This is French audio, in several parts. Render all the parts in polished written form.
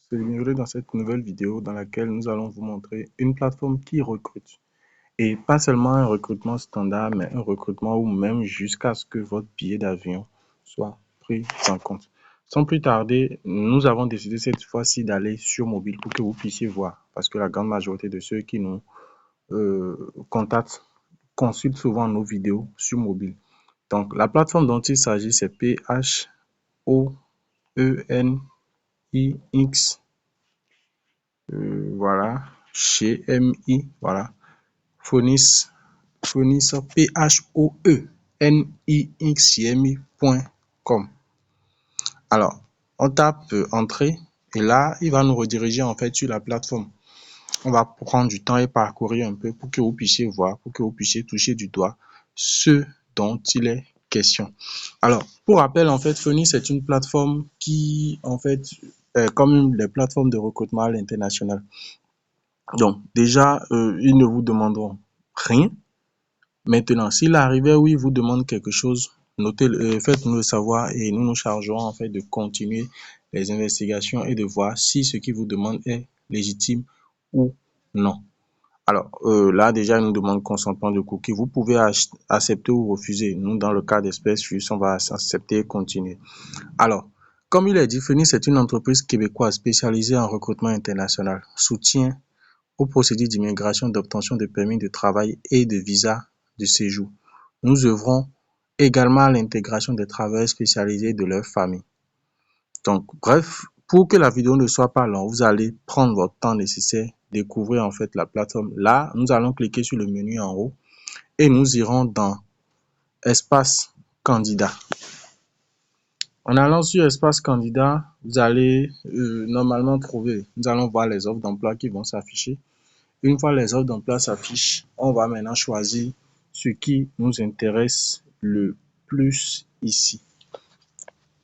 C'est Bienvenue dans cette nouvelle vidéo dans laquelle nous allons vous montrer une plateforme qui recrute. Et pas seulement un recrutement standard, mais un recrutement où même jusqu'à ce que votre billet d'avion soit pris en compte. Sans plus tarder, nous avons décidé cette fois-ci d'aller sur mobile pour que vous puissiez voir. Parce que la grande majorité de ceux qui nous contactent consultent souvent nos vidéos sur mobile. Donc, la plateforme dont il s'agit, c'est PHOENIX. Voilà, chez MI, voilà, Phoenix, PHOENIX.com. Alors, on tape entrée et là, il va nous rediriger en fait sur la plateforme. On va prendre du temps et parcourir un peu pour que vous puissiez voir, pour que vous puissiez toucher du doigt ce dont il est question. Alors, pour rappel, en fait, Phoenix est une plateforme qui, en fait, comme les plateformes de recrutement à l'international. Donc, déjà, ils ne vous demanderont rien. Maintenant, s'il arrivait où ils vous demandent quelque chose, notez-le, faites-nous le savoir et nous nous chargerons en fait de continuer les investigations et de voir si ce qu'ils vous demandent est légitime ou non. Alors, là, déjà, ils nous demandent consentement de cookies. Vous pouvez accepter ou refuser. Nous, dans le cas d'Express Plus, on va accepter et continuer. Alors, comme il est dit, Phoenix est une entreprise québécoise spécialisée en recrutement international, soutien aux procédures d'immigration, d'obtention de permis de travail et de visa de séjour. Nous œuvrons également à l'intégration des travailleurs spécialisés de leur famille. Donc, bref, pour que la vidéo ne soit pas longue, vous allez prendre votre temps nécessaire, découvrir en fait la plateforme. Là, nous allons cliquer sur le menu en haut et nous irons dans Espace candidat. En allant sur Espace candidat, vous allez normalement trouver, nous allons voir les offres d'emploi qui vont s'afficher. Une fois les offres d'emploi s'affichent, on va maintenant choisir ce qui nous intéresse le plus ici.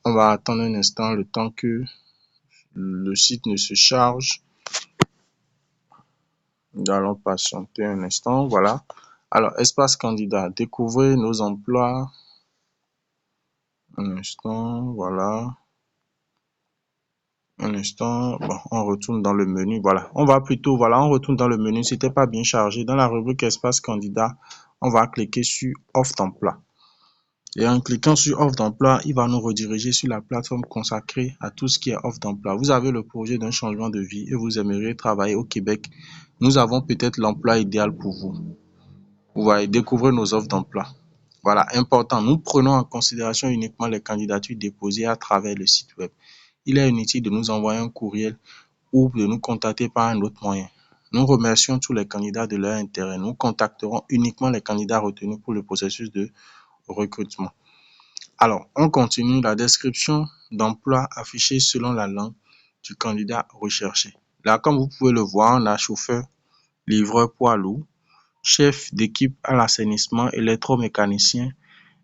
On va attendre un instant le temps que le site ne se charge. Nous allons patienter un instant. Voilà. Alors, espace candidat, découvrez nos emplois. Un instant, voilà. Un instant, bon, on retourne dans le menu. Voilà, on va plutôt, voilà, on retourne dans le menu. C'était pas bien chargé. Dans la rubrique espace candidat, on va cliquer sur offre d'emploi. Et en cliquant sur offre d'emploi, il va nous rediriger sur la plateforme consacrée à tout ce qui est offre d'emploi. Vous avez le projet d'un changement de vie et vous aimeriez travailler au Québec. Nous avons peut-être l'emploi idéal pour vous. Vous voyez, découvrez nos offres d'emploi. Voilà, important. Nous prenons en considération uniquement les candidatures déposées à travers le site web. Il est inutile de nous envoyer un courriel ou de nous contacter par un autre moyen. Nous remercions tous les candidats de leur intérêt. Nous contacterons uniquement les candidats retenus pour le processus de recrutement. Alors, on continue la description d'emploi affichée selon la langue du candidat recherché. Là, comme vous pouvez le voir, on a chauffeur, livreur poids lourd, chef d'équipe à l'assainissement, électromécanicien,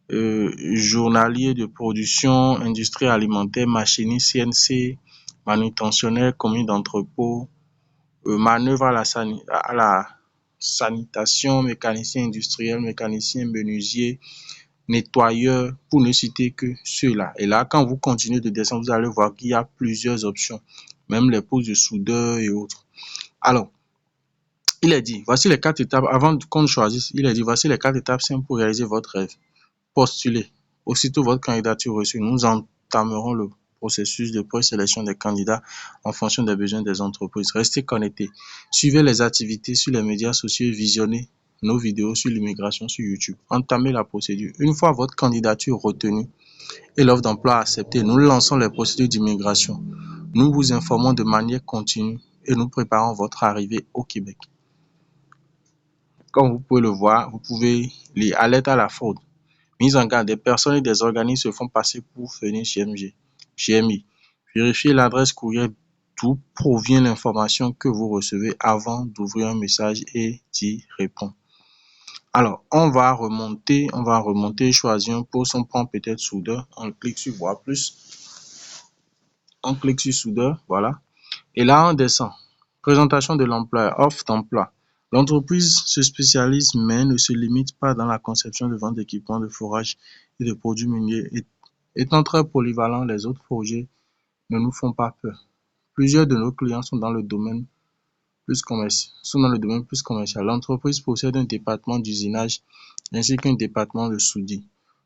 journalier de production, industrie alimentaire, machiniste, CNC, manutentionnaire, commis d'entrepôt, manœuvre à la sanitation, mécanicien industriel, mécanicien menuisier, nettoyeur, pour ne citer que ceux-là. Et là, quand vous continuez de descendre, vous allez voir qu'il y a plusieurs options, même les postes de soudeur et autres. Alors, il est dit, voici les 4 étapes, avant qu'on choisisse, il est dit, voici les 4 étapes simples pour réaliser votre rêve. Postulez. Aussitôt votre candidature reçue, nous entamerons le processus de présélection des candidats en fonction des besoins des entreprises. Restez connectés. Suivez les activités sur les médias sociaux et visionnez nos vidéos sur l'immigration sur YouTube. Entamez la procédure. Une fois votre candidature retenue et l'offre d'emploi acceptée, nous lançons les procédures d'immigration. Nous vous informons de manière continue et nous préparons votre arrivée au Québec. Comme vous pouvez le voir, vous pouvez lire alerte à la fraude. Mise en garde, des personnes et des organismes se font passer pour venir chez MI. Vérifiez l'adresse courriel d'où provient l'information que vous recevez avant d'ouvrir un message et d'y répondre. Alors, on va remonter, choisir un poste, on prend peut-être soudeur, on clique sur voir plus, on clique sur soudeur, voilà. Et là, on descend. Présentation de l'employeur, offre d'emploi. L'entreprise se spécialise mais ne se limite pas dans la conception de vente d'équipements de forage et de produits miniers. Étant très polyvalent, les autres projets ne nous font pas peur. Plusieurs de nos clients sont dans le domaine plus commercial. L'entreprise possède un département d'usinage ainsi qu'un département de soudure,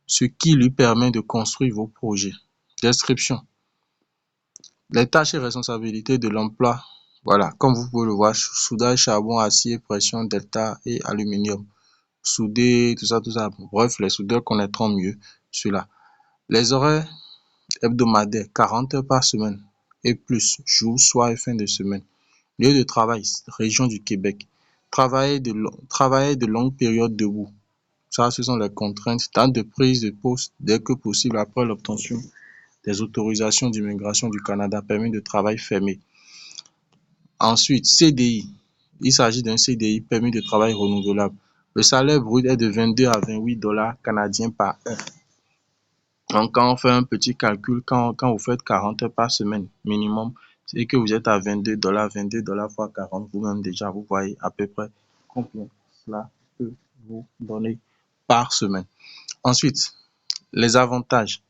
ce qui lui permet de construire vos projets. Description. Les tâches et responsabilités de l'emploi. Voilà, comme vous pouvez le voir, soudage, charbon, acier, pression, delta et aluminium. Souder, tout ça. Bref, les soudeurs connaîtront mieux cela. Les horaires hebdomadaires, 40 heures par semaine et plus, jour, soir et fin de semaine. Lieu de travail, région du Québec. Travailler de longues périodes debout. Ça, ce sont les contraintes. Date de prise de poste dès que possible après l'obtention des autorisations d'immigration du Canada, permis de travail fermé. Ensuite, CDI. Il s'agit d'un CDI, permis de travail renouvelable. Le salaire brut est de 22 à 28 dollars canadiens par heure. Donc, quand on fait un petit calcul, quand vous faites 40 heures par semaine minimum, c'est que vous êtes à 22 dollars fois 40, vous-même déjà, vous voyez à peu près combien cela peut vous donner par semaine. Ensuite, les avantages.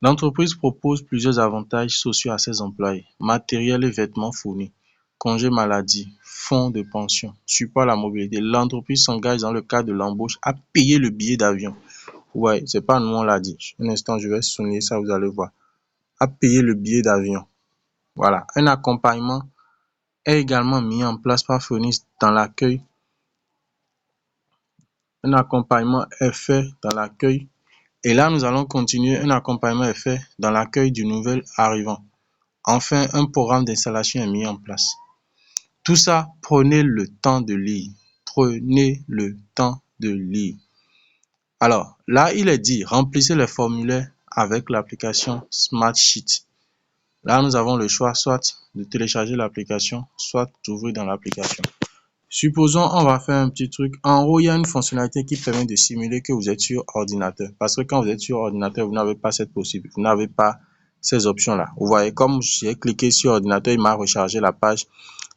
L'entreprise propose plusieurs avantages sociaux à ses employés. Matériel et vêtements fournis, congé maladie, fonds de pension, support à la mobilité. L'entreprise s'engage dans le cadre de l'embauche à payer le billet d'avion. Ouais, c'est pas nous, on l'a dit. Un instant, je vais souligner ça, vous allez voir. À payer le billet d'avion. Voilà. Un accompagnement est également mis en place par Phoenix dans l'accueil. Un accompagnement est fait dans l'accueil. Et là, nous allons continuer. Un accompagnement est fait dans l'accueil du nouvel arrivant. Enfin, un programme d'installation est mis en place. Tout ça, prenez le temps de lire. Prenez le temps de lire. Alors, là, il est dit, remplissez les formulaires avec l'application Smartsheet. Là, nous avons le choix soit de télécharger l'application, soit d'ouvrir dans l'application. Supposons, on va faire un petit truc. En haut, il y a une fonctionnalité qui permet de simuler que vous êtes sur ordinateur. Parce que quand vous êtes sur ordinateur, vous n'avez pas cette possibilité. Vous n'avez pas ces options-là. Vous voyez, comme j'ai cliqué sur ordinateur, il m'a rechargé la page.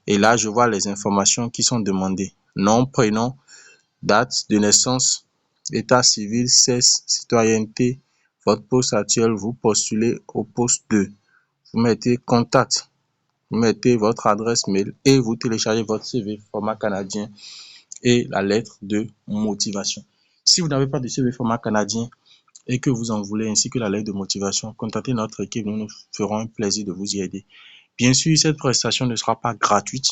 Et là, je vois les informations qui sont demandées. Nom, prénom, date de naissance, état civil, sexe, citoyenneté, votre poste actuel, vous postulez au poste 2. Vous mettez contact, vous mettez votre adresse mail et vous téléchargez votre CV format canadien et la lettre de motivation. Si vous n'avez pas de CV format canadien et que vous en voulez ainsi que la lettre de motivation, contactez notre équipe, nous nous ferons un plaisir de vous y aider. Bien sûr, cette prestation ne sera pas gratuite,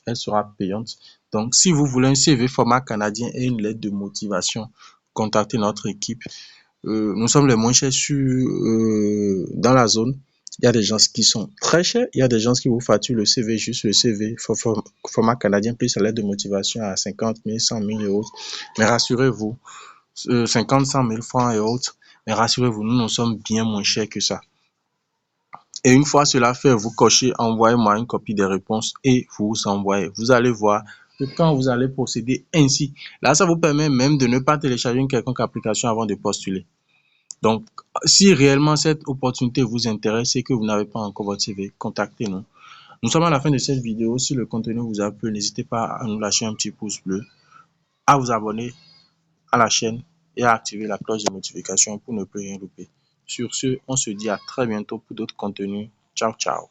elle sera payante. Donc, si vous voulez un CV format canadien et une lettre de motivation, contactez notre équipe. Nous sommes les moins chers dans la zone. Il y a des gens qui sont très chers. Il y a des gens qui vous facturent le CV, juste le CV, format canadien, plus la lettre de motivation à 50 000, 100 000 et autres. Mais rassurez-vous, 50, 100 000 francs et autres. Mais rassurez-vous, nous sommes bien moins chers que ça. Et une fois cela fait, vous cochez, envoyez-moi une copie des réponses et vous envoyez. Vous allez voir que quand vous allez procéder ainsi, là, ça vous permet même de ne pas télécharger une quelconque application avant de postuler. Donc, si réellement cette opportunité vous intéresse et que vous n'avez pas encore votre CV, contactez-nous. Nous sommes à la fin de cette vidéo. Si le contenu vous a plu, n'hésitez pas à nous lâcher un petit pouce bleu, à vous abonner à la chaîne et à activer la cloche de notification pour ne plus rien louper. Sur ce, on se dit à très bientôt pour d'autres contenus. Ciao, ciao.